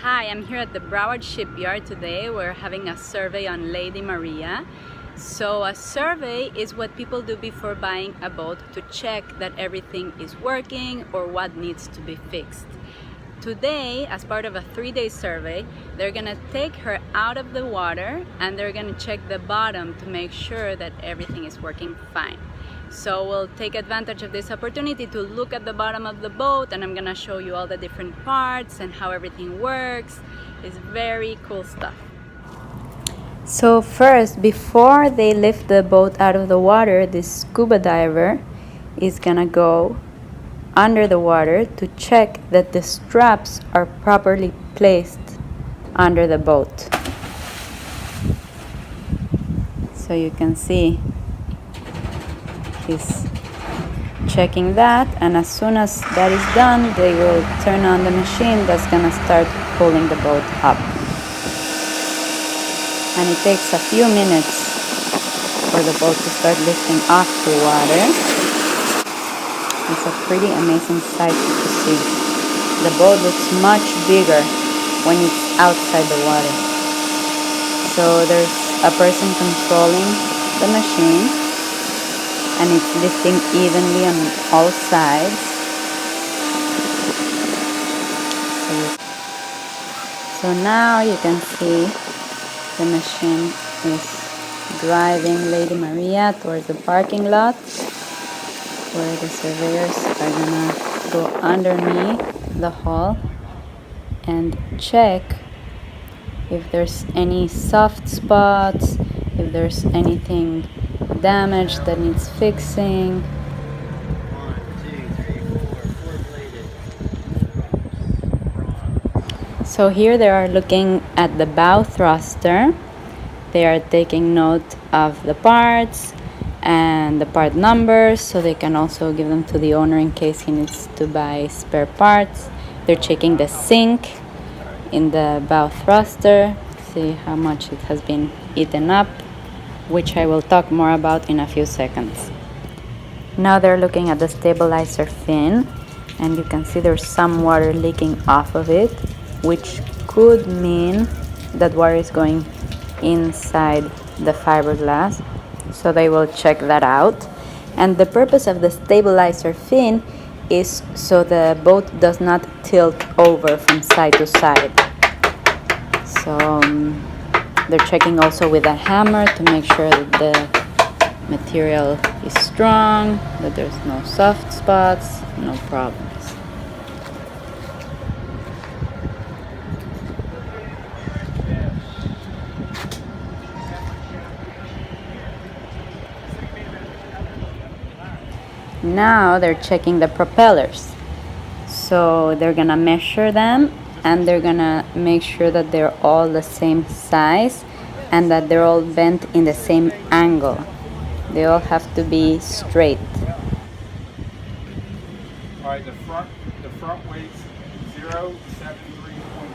Hi, I'm here at the Broward shipyard today. We're having a survey on Lady Marea. So a survey is what people do before buying a boat to check that everything is working or what needs to be fixed. Today, as part of a 3-day survey, they're gonna take her out of the water and they're gonna check the bottom to make sure that everything is working fine. So we'll take advantage of this opportunity to look at the bottom of the boat, and I'm gonna show you all the different parts and how everything works. It's very cool stuff. So first, before they lift the boat out of the water, this scuba diver is gonna go under the water to check that the straps are properly placed under the boat. So you can see he's checking that, and as soon as that is done, they will turn on the machine that's gonna start pulling the boat up. And it takes a few minutes for the boat to start lifting off the water. It's a pretty amazing sight to see. The boat looks much bigger when it's outside the water. So there's a person controlling the machine, and it's lifting evenly on all sides. So now you can see the machine is driving Lady Marea towards the parking lot, where the surveyors are gonna go underneath the hull and check if there's any soft spots, if there's anything damage that needs fixing. So here they are looking at the bow thruster. They are taking note of the parts and the part numbers, so they can also give them to the owner in case he needs to buy spare parts. They're checking the sink in the bow thruster, see how much it has been eaten up, which I will talk more about in a few seconds. Now they're looking at the stabilizer fin, and you can see there's some water leaking off of it, which could mean that water is going inside the fiberglass. So they will check that out. And the purpose of the stabilizer fin is so the boat does not tilt over from side to side. So they're checking also with a hammer to make sure that the material is strong, that there's no soft spots, no problems. Now they're checking the propellers. So they're gonna measure them, and they're gonna make sure that they're all the same size and that they're all bent in the same angle. They all have to be straight. All right, the front weights 073.2.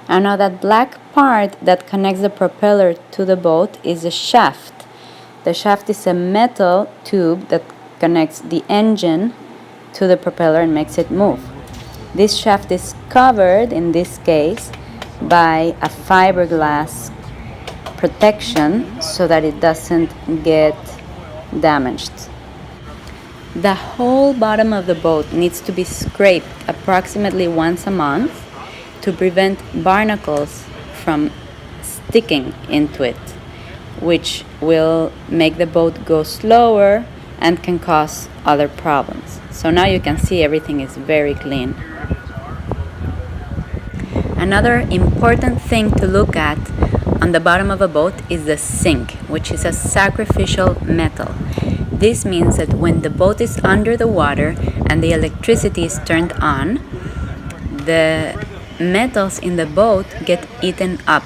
And now that black part that connects the propeller to the boat is a shaft. The shaft is a metal tube that connects the engine to the propeller and makes it move. This shaft is covered, in this case, by a fiberglass protection so that it doesn't get damaged. The whole bottom of the boat needs to be scraped approximately once a month to prevent barnacles from sticking into it, which will make the boat go slower and can cause other problems. So now you can see everything is very clean. Another important thing to look at on the bottom of a boat is the sink, which is a sacrificial metal. This means that when the boat is under the water and the electricity is turned on, the metals in the boat get eaten up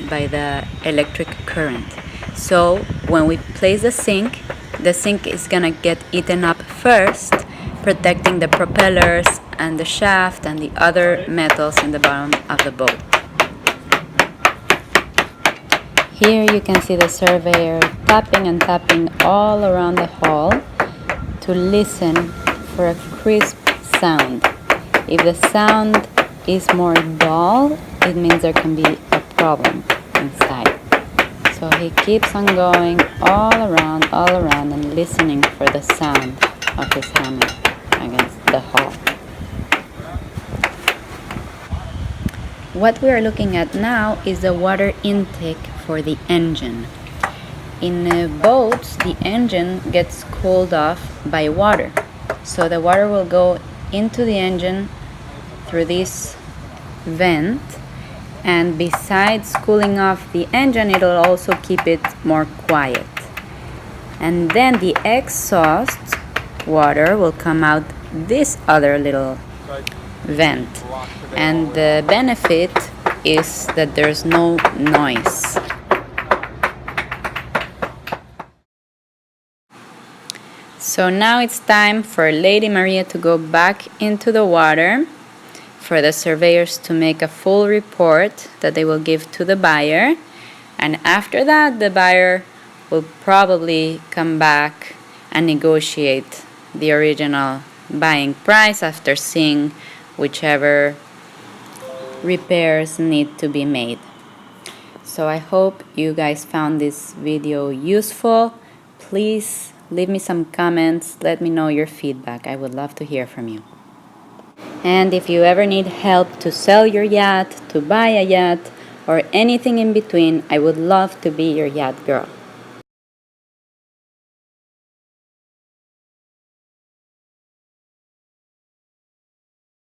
by the electric current. So when we place the sink is gonna get eaten up first, protecting the propellers and the shaft and the other metals in the bottom of the boat. Here you can see the surveyor tapping and tapping all around the hull to listen for a crisp sound. If the sound is more dull, it means there can be a problem inside. So he keeps on going all around and listening for the sound of his hammer against the hull. What we are looking at now is the water intake for the engine. In boats, the engine gets cooled off by water. So the water will go into the engine through this vent, and besides cooling off the engine, it'll also keep it more quiet. And then the exhaust water will come out this other little vent, and the benefit is that there's no noise. So now it's time for Lady Maria to go back into the water, for the surveyors to make a full report that they will give to the buyer, and after that the buyer will probably come back and negotiate the original buying price after seeing whichever repairs need to be made. So I hope you guys found this video useful. Please leave me some comments, let me know your feedback. I would love to hear from you. And if you ever need help to sell your yacht, to buy a yacht, or anything in between, I would love to be your yacht girl.